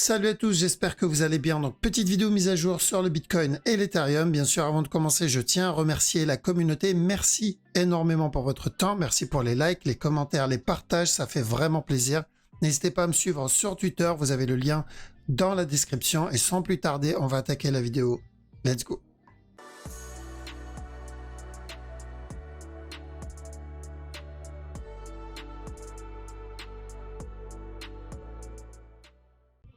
Salut à tous, j'espère que vous allez bien. Donc, petite vidéo mise à jour sur le Bitcoin et l'Ethereum. Bien sûr, avant de commencer, je tiens à remercier la communauté. Merci énormément pour votre temps. Merci pour les likes, les commentaires, les partages. Ça fait vraiment plaisir. N'hésitez pas à me suivre sur Twitter. Vous avez le lien dans la description. Et sans plus tarder, on va attaquer la vidéo. Let's go.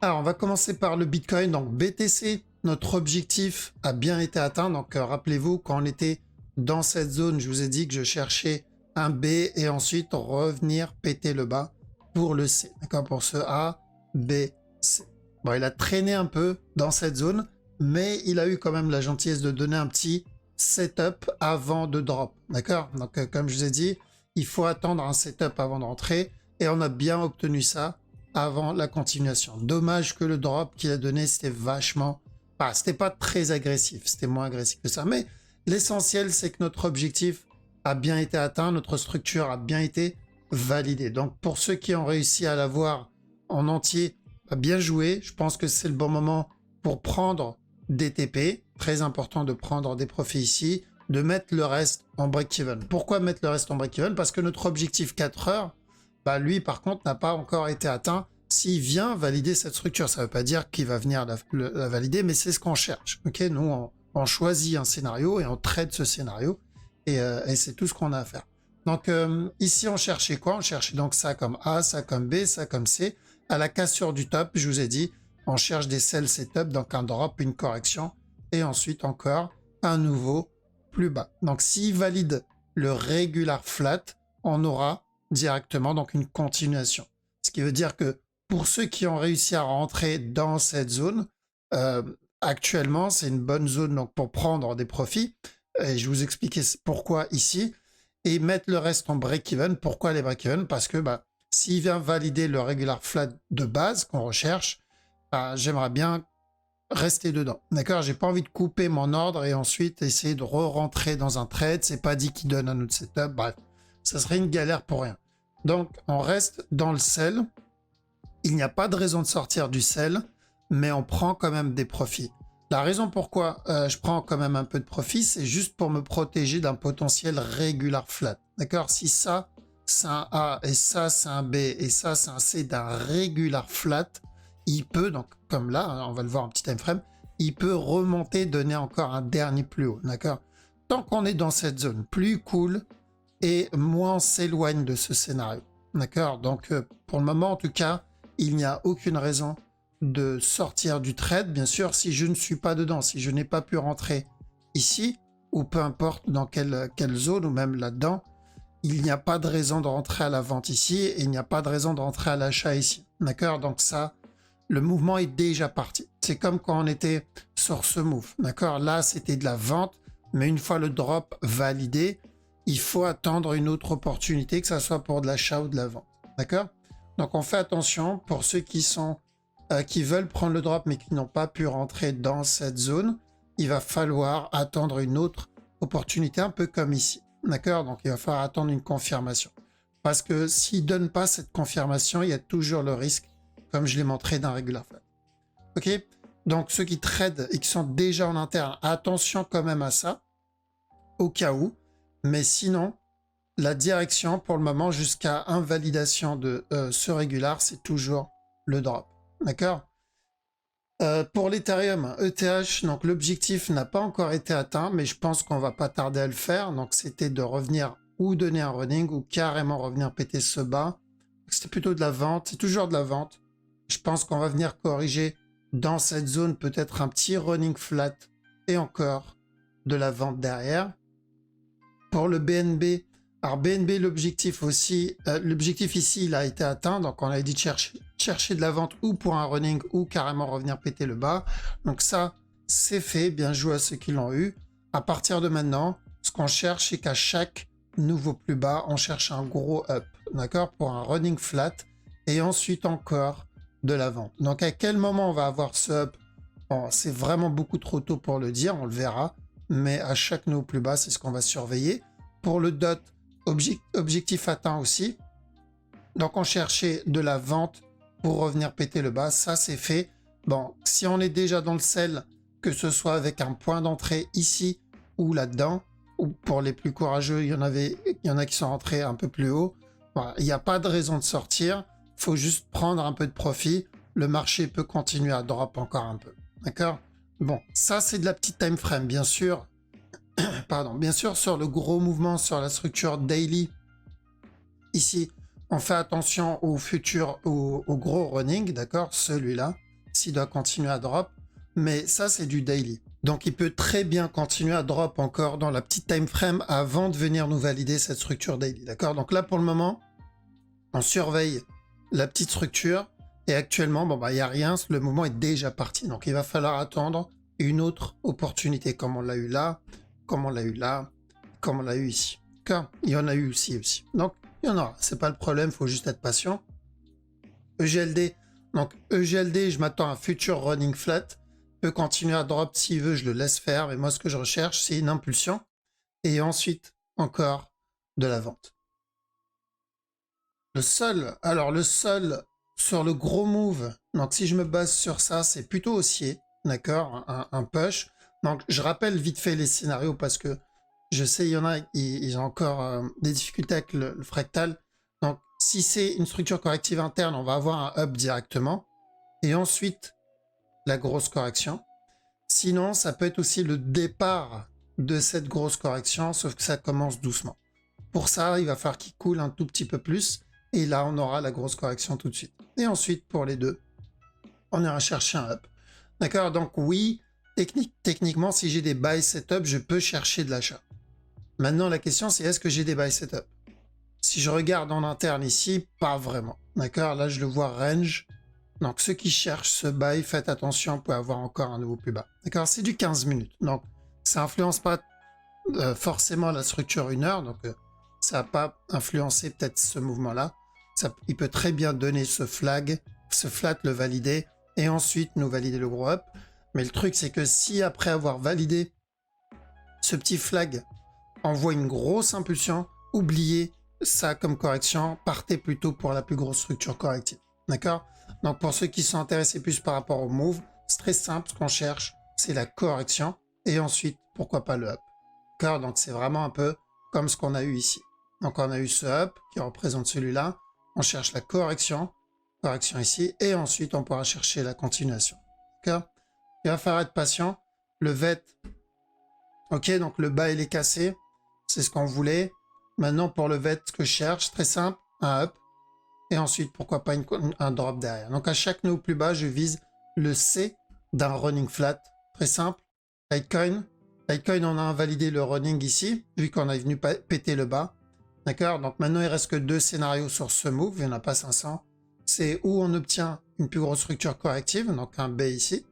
Alors, on va commencer par le Bitcoin. Donc, BTC, notre objectif a bien été atteint. Donc, rappelez-vous, quand on était dans cette zone, je vous ai dit que je cherchais un B et ensuite revenir péter le bas pour le C. D'accord? Pour ce A, B, C. Bon, il a traîné un peu dans cette zone, mais il a eu quand même la gentillesse de donner un petit setup avant de drop. D'accord? Donc, comme je vous ai dit, il faut attendre un setup avant de rentrer et on a bien obtenu ça avant la continuation. Dommage que le drop qu'il a donné, c'était vachement... Enfin, c'était pas très agressif, c'était moins agressif que ça. Mais l'essentiel, c'est que notre objectif a bien été atteint, notre structure a bien été validée. Donc, pour ceux qui ont réussi à l'avoir en entier, bien joué. Je pense que c'est le bon moment pour prendre des TP. Très important de prendre des profits ici, de mettre le reste en break-even. Pourquoi mettre le reste en break-even? Parce que notre objectif 4 heures, bah lui, par contre, n'a pas encore été atteint. S'il vient valider cette structure, ça ne veut pas dire qu'il va venir la valider, mais c'est ce qu'on cherche. Ok, nous, on choisit un scénario et on traite ce scénario, et c'est tout ce qu'on a à faire. Donc, ici, on cherchait quoi? On cherchait donc ça comme A, ça comme B, ça comme C. À la cassure du top, je vous ai dit, on cherche des sell setup, donc un drop, une correction, et ensuite encore un nouveau plus bas. Donc, s'il valide le regular flat, on aura directement donc une continuation. Ce qui veut dire que pour ceux qui ont réussi à rentrer dans cette zone, actuellement c'est une bonne zone donc pour prendre des profits. Et je vous expliquais pourquoi ici et mettre le reste en break-even. Pourquoi les break-even? Parce que s'il vient valider le regular flat de base qu'on recherche, j'aimerais bien rester dedans. D'accord? J'ai pas envie de couper mon ordre et ensuite essayer de re-rentrer dans un trade. C'est pas dit qu'il donne un autre setup. Bref. Ça serait une galère pour rien. Donc, on reste dans le sell. Il n'y a pas de raison de sortir du sell, mais on prend quand même des profits. La raison pourquoi je prends quand même un peu de profit, c'est juste pour me protéger d'un potentiel regular flat. D'accord? Si ça, c'est un A, et ça, c'est un B, et ça, c'est un C d'un regular flat, il peut, donc comme là, on va le voir en petit time frame, il peut remonter, donner encore un dernier plus haut. D'accord? Tant qu'on est dans cette zone, plus cool, et moins on s'éloigne de ce scénario. D'accord? Donc, pour le moment, en tout cas, il n'y a aucune raison de sortir du trade. Bien sûr, si je ne suis pas dedans, si je n'ai pas pu rentrer ici, ou peu importe dans quelle zone, ou même là-dedans, il n'y a pas de raison de rentrer à la vente ici, et il n'y a pas de raison de rentrer à l'achat ici. D'accord? Donc ça, le mouvement est déjà parti. C'est comme quand on était sur ce move. D'accord? Là, c'était de la vente, mais une fois le drop validé, il faut attendre une autre opportunité, que ça soit pour de l'achat ou de la vente. D'accord? Donc, on fait attention pour ceux qui veulent prendre le drop mais qui n'ont pas pu rentrer dans cette zone. Il va falloir attendre une autre opportunité, un peu comme ici. D'accord? Donc, il va falloir attendre une confirmation. Parce que s'il ne donne pas cette confirmation, il y a toujours le risque, comme je l'ai montré, d'un regular flat. OK? Donc, ceux qui tradent et qui sont déjà en interne, attention quand même à ça, au cas où. Mais sinon, la direction pour le moment jusqu'à invalidation de ce régular, c'est toujours le drop. D'accord? Pour l'Ethereum, ETH, donc l'objectif n'a pas encore été atteint, mais je pense qu'on va pas tarder à le faire. Donc c'était de revenir ou donner un running ou carrément revenir péter ce bas. C'était plutôt de la vente, c'est toujours de la vente. Je pense qu'on va venir corriger dans cette zone peut-être un petit running flat et encore de la vente derrière. Pour le BNB, alors BNB, l'objectif aussi, l'objectif ici, il a été atteint. Donc, on a dit de chercher de la vente ou pour un running ou carrément revenir péter le bas. Donc, ça, c'est fait. Bien joué à ceux qui l'ont eu. À partir de maintenant, ce qu'on cherche, c'est qu'à chaque nouveau plus bas, on cherche un gros up. D'accord? Pour un running flat et ensuite encore de la vente. Donc, à quel moment on va avoir ce up? Bon, c'est vraiment beaucoup trop tôt pour le dire. On le verra. Mais à chaque nouveau plus bas, c'est ce qu'on va surveiller. Pour le DOT, objectif atteint aussi. Donc, on cherchait de la vente pour revenir péter le bas. Ça, c'est fait. Bon, si on est déjà dans le sel, que ce soit avec un point d'entrée ici ou là-dedans, ou pour les plus courageux, il y en a qui sont rentrés un peu plus haut. Voilà, il n'y a pas de raison de sortir. Il faut juste prendre un peu de profit. Le marché peut continuer à drop encore un peu. D'accord? Bon, ça c'est de la petite time frame, bien sûr. Pardon, bien sûr, sur le gros mouvement, sur la structure daily, ici, on fait attention au futur, au gros running, d'accord? Celui-là, s'il doit continuer à drop. Mais ça, c'est du daily. Donc, il peut très bien continuer à drop encore dans la petite time frame avant de venir nous valider cette structure daily, d'accord? Donc là, pour le moment, on surveille la petite structure. Et actuellement, bon, bah, il n'y a rien. Le mouvement est déjà parti. Donc, il va falloir attendre une autre opportunité, comme on l'a eu là, comme on l'a eu là, comme on l'a eu ici. D'accord? Il y en a eu aussi. Donc, il y en aura. C'est pas le problème. Il faut juste être patient. EGLD. Donc, EGLD, je m'attends à un future running flat. Peut continuer à drop s'il veut, je le laisse faire. Mais moi, ce que je recherche, c'est une impulsion. Et ensuite, encore de la vente. Le sol sur le gros move, donc si je me base sur ça, c'est plutôt haussier, d'accord, un push. Donc, je rappelle vite fait les scénarios parce que je sais, il y en a, ils ont encore des difficultés avec le fractal. Donc, si c'est une structure corrective interne, on va avoir un up directement. Et ensuite, la grosse correction. Sinon, ça peut être aussi le départ de cette grosse correction, sauf que ça commence doucement. Pour ça, il va falloir qu'il coule un tout petit peu plus. Et là, on aura la grosse correction tout de suite. Et ensuite, pour les deux, on ira chercher un up. D'accord? Donc oui, techniquement, si j'ai des buy setup, je peux chercher de l'achat. Maintenant, la question, c'est est-ce que j'ai des buy setup? Si je regarde en interne ici, pas vraiment. D'accord? Là, je le vois range. Donc, ceux qui cherchent ce buy, faites attention, vous pouvez avoir encore un nouveau plus bas. D'accord? C'est du 15 minutes. Donc, ça influence pas forcément la structure 1 heure. Donc, ça va pas influencer peut-être ce mouvement-là. Il peut très bien donner ce flag, ce flat, le valider, et ensuite nous valider le gros up. Mais le truc, c'est que si après avoir validé ce petit flag envoie une grosse impulsion, oubliez ça comme correction, partez plutôt pour la plus grosse structure corrective. D'accord? Donc pour ceux qui sont intéressés plus par rapport au move, c'est très simple, ce qu'on cherche, c'est la correction, et ensuite, pourquoi pas le up. D'accord? Donc c'est vraiment un peu comme ce qu'on a eu ici. Donc on a eu ce up qui représente celui-là, on cherche la correction ici, et ensuite on pourra chercher la continuation. D'accord? Il va falloir être patient. Le VET, ok, donc le bas il est cassé, c'est ce qu'on voulait. Maintenant pour le VET, ce que je cherche, très simple, un up, et ensuite pourquoi pas un drop derrière. Donc à chaque nœud plus bas, je vise le C d'un running flat, très simple. Litecoin, on a invalidé le running ici, vu qu'on est venu péter le bas. D'accord? Donc maintenant, il reste que 2 scénarios sur ce move, il n'y en a pas 500. C'est où on obtient une plus grosse structure corrective, donc un B ici,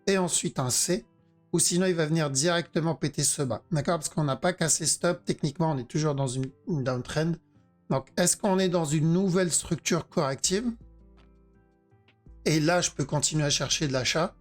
et ensuite un C, ou sinon il va venir directement péter ce bas. D'accord? Parce qu'on n'a pas cassé stop, techniquement on est toujours dans une downtrend. Donc est-ce qu'on est dans une nouvelle structure corrective? Et là, je peux continuer à chercher de l'achat.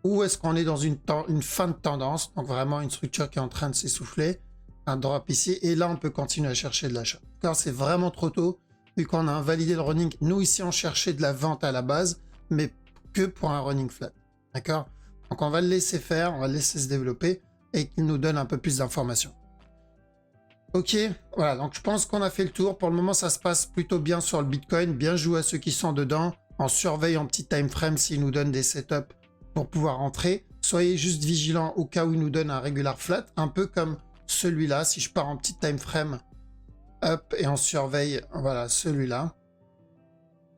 Ou est-ce qu'on est dans une fin de tendance, donc vraiment une structure qui est en train de s'essouffler, un drop ici, et là on peut continuer à chercher de l'achat. D'accord? C'est vraiment trop tôt, vu qu'on a invalidé le running. Nous ici on cherchait de la vente à la base, mais que pour un running flat. D'accord? Donc on va le laisser faire, on va le laisser se développer, et qu'il nous donne un peu plus d'informations. Ok, voilà, donc je pense qu'on a fait le tour. Pour le moment, ça se passe plutôt bien sur le Bitcoin. Bien joué à ceux qui sont dedans. On surveille en petit time frame s'ils nous donnent des setups pour pouvoir entrer. Soyez juste vigilants au cas où ils nous donnent un regular flat, un peu comme celui-là. Si je pars en petit time frame up et on surveille, voilà, celui-là.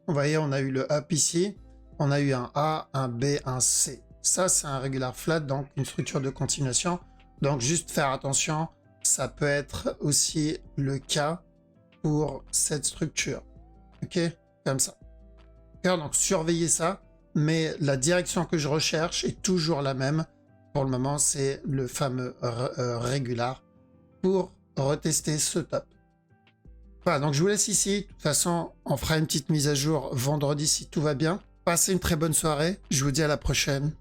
Vous voyez, on a eu le up ici. On a eu un A, un B, un C. Ça, c'est un regular flat, donc une structure de continuation. Donc, juste faire attention. Ça peut être aussi le cas pour cette structure. Ok? Comme ça. Donc, surveillez ça. Mais la direction que je recherche est toujours la même. Pour le moment, c'est le fameux régular pour retester ce top. Voilà, donc je vous laisse ici. De toute façon, on fera une petite mise à jour vendredi si tout va bien. Passez une très bonne soirée. Je vous dis à la prochaine.